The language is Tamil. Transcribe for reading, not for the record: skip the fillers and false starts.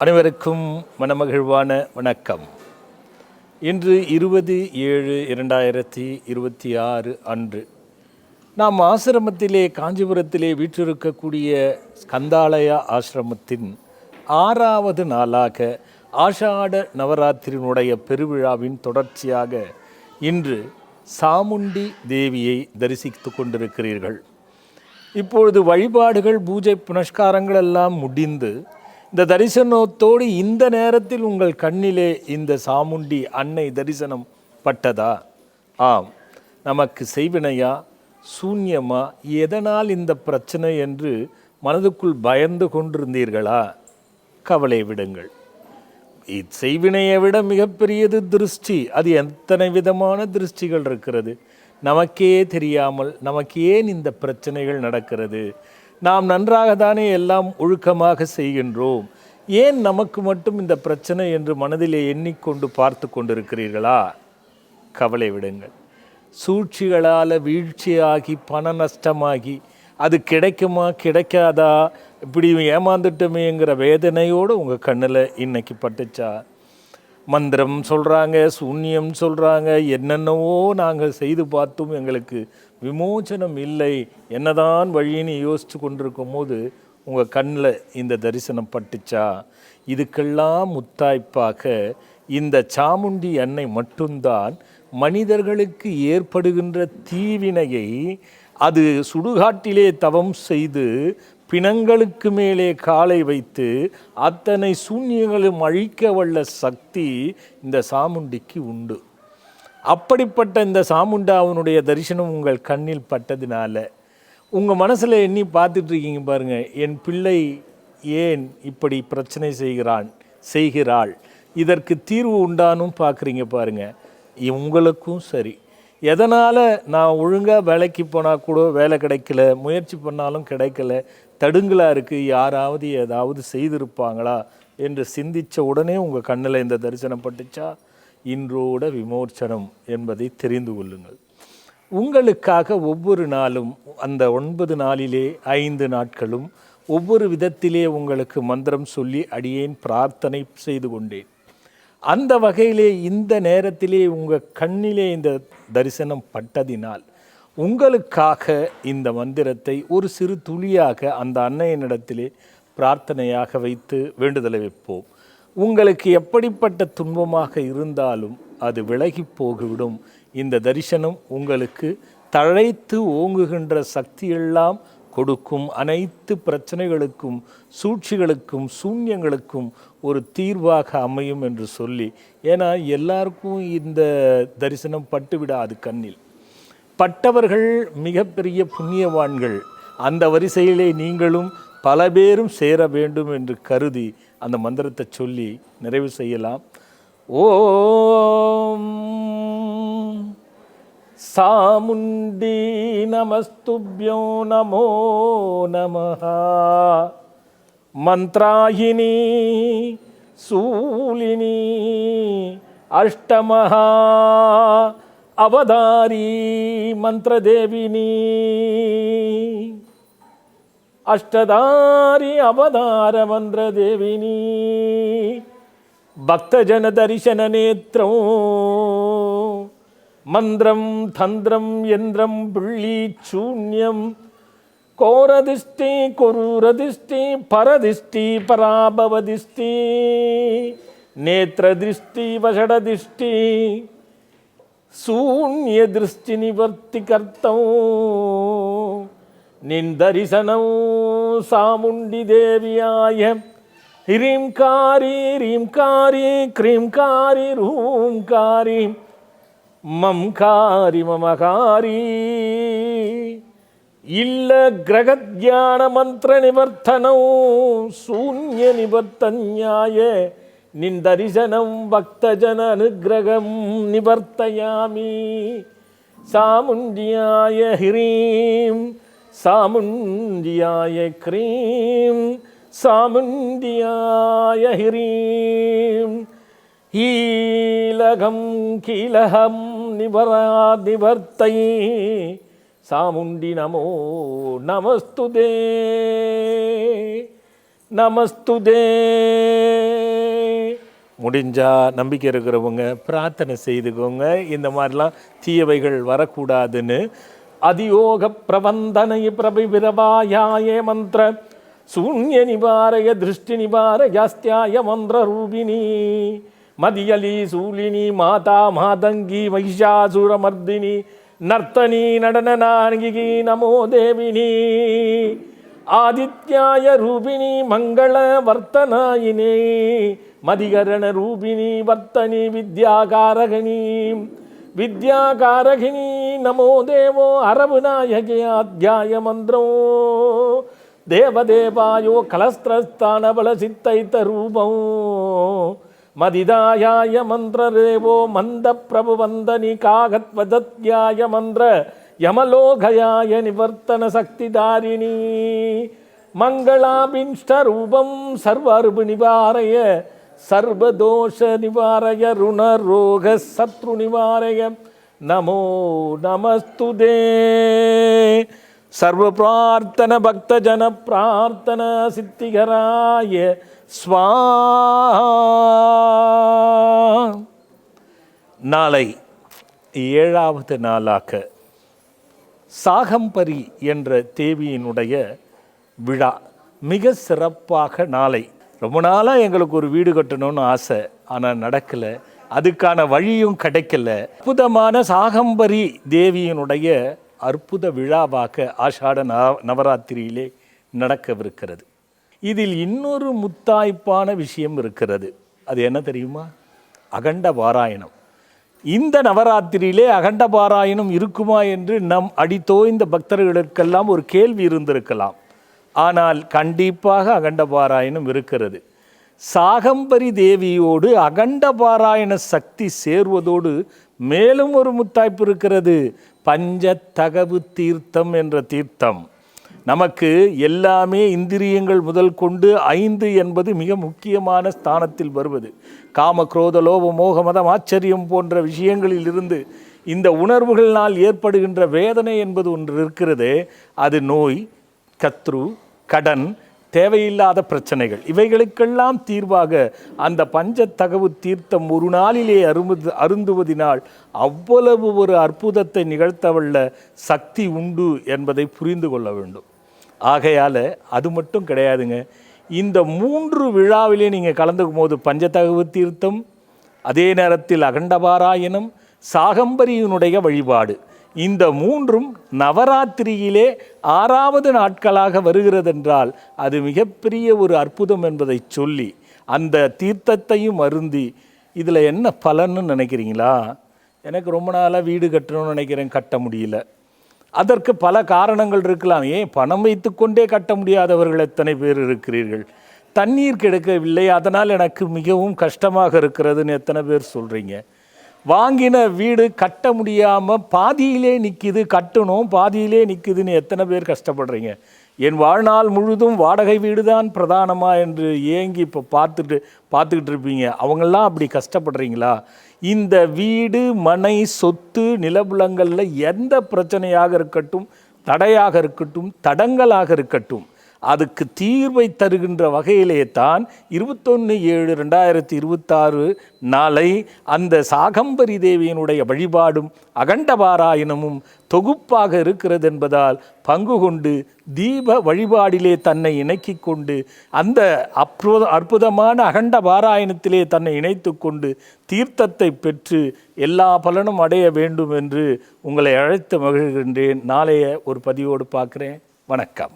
அனைவருக்கும் மனமகிழ்வான வணக்கம். இன்று 20/7/2026 அன்று நாம் ஆசிரமத்திலே காஞ்சிபுரத்திலே வீற்றிருக்கக்கூடிய ஸ்கந்தாலயா ஆசிரமத்தின் 6வது நாளாக ஆஷாட நவராத்திரியினுடைய பெருவிழாவின் தொடர்ச்சியாக இன்று சாமுண்டி தேவியை தரிசித்து கொண்டிருக்கிறீர்கள். இப்பொழுது வழிபாடுகள், பூஜை புனஸ்காரங்கள் எல்லாம் முடிந்து இந்த தரிசனத்தோடு இந்த நேரத்தில் உங்கள் கண்ணிலே இந்த சாமுண்டி அன்னை தரிசனம் பட்டதா? ஆம். நமக்கு செய்வினையா, சூன்யமா, எதனால் இந்த பிரச்சனை என்று மனதுக்குள் பயந்து கொண்டிருந்தீர்களா? கவலை விடுங்கள். செய்வினையை விட மிகப்பெரியது திருஷ்டி. அது எத்தனை விதமான திருஷ்டிகள் இருக்கிறது. நமக்கே தெரியாமல் நமக்கு ஏன் இந்த பிரச்சனைகள் நடக்கிறது? நாம் நன்றாக தானே எல்லாம் ஒழுக்கமாக செய்கின்றோம். ஏன் நமக்கு மட்டும் இந்த பிரச்சனை என்று மனதிலே எண்ணிக்கொண்டு பார்த்து கொண்டிருக்கிறீர்களா? கவலை விடுங்கள். சூழ்ச்சிகளால் வீழ்ச்சியாகி பண நஷ்டமாகி அது கிடைக்குமா கிடைக்காதா, இப்படி ஏமாந்துட்டோமேங்கிற வேதனையோடு உங்கள் கண்ணில் இன்னைக்கு பட்டுச்சா? மந்திரம் சொல்கிறாங்க, சூன்யம் சொல்கிறாங்க, என்னென்னவோ நாங்கள் செய்து பார்த்தும் எங்களுக்கு விமோச்சனம் இல்லை, என்னதான் வழின்னு யோசித்து கொண்டிருக்கும் போது உங்கள் கண்ணில் இந்த தரிசனம் பட்டுச்சா? இதுக்கெல்லாம் முத்தாய்ப்பாக இந்த சாமுண்டி அன்னை மட்டும்தான் மனிதர்களுக்கு ஏற்படுகின்ற தீவினையை அது சுடுகாட்டிலே தவம் செய்து பிணங்களுக்கு மேலே காலை வைத்து அத்தனை சூன்யங்களும் அழிக்க வல்ல சக்தி இந்த சாமுண்டிக்கு உண்டு. அப்படிப்பட்ட இந்த சாமுண்டாவனுடைய தரிசனம் உங்கள் கண்ணில் பட்டதினால உங்கள் மனசில் எண்ணி பார்த்துட்ருக்கீங்க பாருங்கள், என் பிள்ளை ஏன் இப்படி பிரச்சனை செய்கிறாள், இதற்கு தீர்வு உண்டானும் பார்க்குறீங்க பாருங்கள். உங்களுக்கும் சரி, எதனால் நான் ஒழுங்காக வேலைக்கு போனால் கூட வேலை கிடைக்கல, முயற்சி பண்ணாலும் கிடைக்கல, தடுங்களாக இருக்குது, யாராவது ஏதாவது செய்திருப்பாங்களா என்று சிந்தித்த உடனே உங்கள் கண்ணில் இந்த தரிசனம் பட்டுச்சா? இன்றோட விமோச்சனம் என்பதை தெரிந்து கொள்ளுங்கள். உங்களுக்காக ஒவ்வொரு நாளும் அந்த 9 நாளிலே 5 நாட்களும் ஒவ்வொரு விதத்திலே உங்களுக்கு மந்திரம் சொல்லி அடியேன் பிரார்த்தனை செய்து கொண்டேன். அந்த வகையிலே இந்த நேரத்திலே உங்கள் கண்ணிலே இந்த தரிசனம் பட்டதினால் உங்களுக்காக இந்த மந்திரத்தை ஒரு சிறு துளியாக அந்த அன்னையினிடத்திலே பிரார்த்தனையாக வைத்து வேண்டுதலை வைப்போம். உங்களுக்கு எப்படிப்பட்ட துன்பமாக இருந்தாலும் அது விலகி போகிவிடும். இந்த தரிசனம் உங்களுக்கு தழைத்து ஓங்குகின்ற சக்தியெல்லாம் கொடுக்கும். அனைத்து பிரச்சனைகளுக்கும், சூழ்ச்சிகளுக்கும், சூன்யங்களுக்கும் ஒரு தீர்வாக அமையும் என்று சொல்லி, ஏன்னா எல்லாருக்கும் இந்த தரிசனம் பட்டுவிடாது. கண்ணில் பட்டவர்கள் மிகப்பெரிய புண்ணியவான்கள். அந்த வரிசையிலே நீங்களும் பல பேரும் சேர வேண்டும் என்று கருதி அந்த மந்திரத்தை சொல்லி நிறைவு செய்யலாம். ஓம் சாமுண்டி நமஸ்துப்யோ நமோ நமஹ. மந்த்ராயினி சூலினி அஷ்டமஹா அவதாரி மந்திரதேவினி அஷ்டதாரி அவதார மந்திரதேவினி பக்தஜன தரிசன நேத்திரம் மந்திரம் தந்திரம் யந்திரம் பிள்ளி சூன்யம் கோரதிஷ்டி கொரூரதிஷ்டி பரதிஷ்டி பராபவதிஷ்டி நேத்திரதிஷ்டி வஷடதிஷ்டி சூன்ய திருஷ்டி நிவர்த்தி கர்த்தம் நிந்தரிசனம் சாமுண்டி தேவியாய ஹ்ரீம்காரி ரீம்காரி க்ரீம்காரி ரூம்காரி மம்காரி மமகாரி இல்ல கிரகத்யான மந்திர நிவர்த்தனம் சூன்ய நிவர்த்தன்யாய நிந்தரிசனம் பக்தஜன அனுகிரகம் நிவர்த்தயாமி சாமுண்டியாய ஹ்ரீம் சாமுண்டியாய க்ரீம் சாமுண்டியாய ஹ்ரீம் ஈலகம் கீலகம் நிவர்த்தை சாமுண்டி நமோ நமஸ்துதே. நமஸ்துதே. முடிஞ்சா நம்பிக்கை இருக்கிறவங்க பிரார்த்தனை செய்துக்கோங்க, இந்த மாதிரிலாம் தீயவைகள் வரக்கூடாதுன்னு. அதியோக பிரபந்தனை பிரபிரவாயாய மந்திர சூன்ய நிவாரய திருஷ்டி நிவாரயாஸ்தியாய மந்திர ரூபிணி மதியலி சூலினி மாதா மாதங்கி மகிஷாசுரமர்தினி நர்த்தனி நடனநாயகி நமோ தேவினி ஆதித்யாய ரூபிணி மங்கள வர்த்தனாயினே மதிகரண ரூபிணி வர்த்தனி வித்யாகாரகிணி வித்யாகாரகிணி நமோ தேவோ அரபுநாயகே அத்தியாய மந்திரோ தேவதேவாயோ கலஸ்திரஸ்தானபல சித்தைத்த ரூபம் மதிதாயாய மந்திரதேவோ மந்த பிரபுவந்தனி காகத்வதத்யாய மந்திர யமலோகயாய நிவர்த்தன சக்திதாரிணி மங்களாபிஷ்டரூபம் சர்வருபு நிவாரய சர்வதோஷ நிவாரய ருணரோக சத்ரு நிவாரய நமோ நமஸ்துதே. சர்வ பிரார்த்தன பக்தஜன பிரார்த்தன சித்திகராய ஸ்வாஹா. நாளை 7வது நாளாக சாகம்பரி என்ற தேவியினுடைய விழா மிக சிறப்பாக நாளை. ரொம்ப நாளாக எங்களுக்கு ஒரு வீடு கட்டணும்னு ஆசை, ஆனால் நடக்கலை, அதுக்கான வழியும் கிடைக்கல. அற்புதமான சாகம்பரி தேவியினுடைய அற்புத விழாவாக ஆஷாட நவராத்திரியிலே நடக்கவிருக்கிறது. இதில் இன்னொரு முத்தாய்ப்பான விஷயம் இருக்கிறது. அது என்ன தெரியுமா? அகண்ட பாராயணம். இந்த நவராத்திரியிலே அகண்ட பாராயணம் இருக்குமா என்று நம் அடித்தோய்ந்த பக்தர்களுக்கெல்லாம் ஒரு கேள்வி இருந்திருக்கலாம். ஆனால் கண்டிப்பாக அகண்ட பாராயணம் இருக்கிறது. சாகம்பரி தேவியோடு அகண்ட பாராயண சக்தி சேர்வதோடு மேலும் ஒரு முத்தாய்ப்பு இருக்கிறது. பஞ்சதகவு தீர்த்தம் என்ற தீர்த்தம். நமக்கு எல்லாமே இந்திரியங்கள் முதல் கொண்டு 5 என்பது மிக முக்கியமான ஸ்தானத்தில் வருவது. காம குரோத லோப மோக மதம் ஆச்சரியம் போன்ற விஷயங்களில் இருந்து இந்த உணர்வுகளினால் ஏற்படுகின்ற வேதனை என்பது ஒன்று இருக்கிறது. அது நோய், கத்ரு, கடன், தேவையில்லாத பிரச்சனைகள், இவைகளுக்கெல்லாம் தீர்வாக அந்த பஞ்சதகவு தீர்த்தம் ஒரு நாளிலே அருந்துவதினால் அவ்வளவு ஒரு அற்புதத்தை நிகழ்த்தவல்ல சக்தி உண்டு என்பதை புரிந்து கொள்ள வேண்டும். ஆகையால் அது மட்டும் கிடையாதுங்க, இந்த 3 விழாவிலே நீங்கள் கலந்துக்கும் போது பஞ்சதகவு தீர்த்தம், அதே நேரத்தில் அகண்டபாராயணம், சாகம்பரியினுடைய வழிபாடு, இந்த 3ம் நவராத்திரியிலே 6வது நாட்களாக வருகிறதென்றால் அது மிகப்பெரிய ஒரு அற்புதம் என்பதை சொல்லி அந்த தீர்த்தத்தையும் அருந்தி இதில் என்ன பலன்னு நினைக்கிறீங்களா? எனக்கு ரொம்ப நாளாக வீடு கட்டணும்னு நினைக்கிறேன், கட்ட முடியல. அதற்கு பல காரணங்கள் இருக்கலாம். ஏன் பணம் வைத்து கொண்டே கட்ட முடியாதவர்கள் எத்தனை பேர் இருக்கிறீர்கள்? தண்ணீர் கிடைக்கவில்லை, அதனால் எனக்கு மிகவும் கஷ்டமாக இருக்கிறதுன்னு எத்தனை பேர் சொல்கிறீங்க? வாங்கின வீடு கட்ட முடியாமல் பாதியிலே நிற்கிது, கட்டணும் பாதியிலே நிற்குதுன்னு எத்தனை பேர் கஷ்டப்படுறீங்க? என் வாழ்நாள் முழுதும் வாடகை வீடு தான் பிரதானமா என்று ஏங்கி இப்போ பார்த்துக்கிட்டு இருப்பீங்க. அவங்கெல்லாம் அப்படி கஷ்டப்படுறீங்களா? இந்த வீடு, மனை, சொத்து, நிலபுலங்களில் எந்த பிரச்சனையாக இருக்கட்டும், தடையாக இருக்கட்டும், தடங்களாக இருக்கட்டும், அதுக்கு தீர்வை தருகின்ற வகையிலே தான் 21/7/2026 நாளை அந்த சாகம்பரி தேவியினுடைய வழிபாடும் அகண்டபாராயணமும் தொகுப்பாக இருக்கிறது என்பதால் பங்கு கொண்டு தீப வழிபாடிலே தன்னை இணைக்கி கொண்டு அந்த அற்புதமான அகண்ட பாராயணத்திலே தன்னை இணைத்து கொண்டு தீர்த்தத்தை பெற்று எல்லா பலனும் அடைய வேண்டும் என்று உங்களை அழைத்து மகிழ்கின்றேன். நாளைய ஒரு பதிவோடு பார்க்குறேன். வணக்கம்.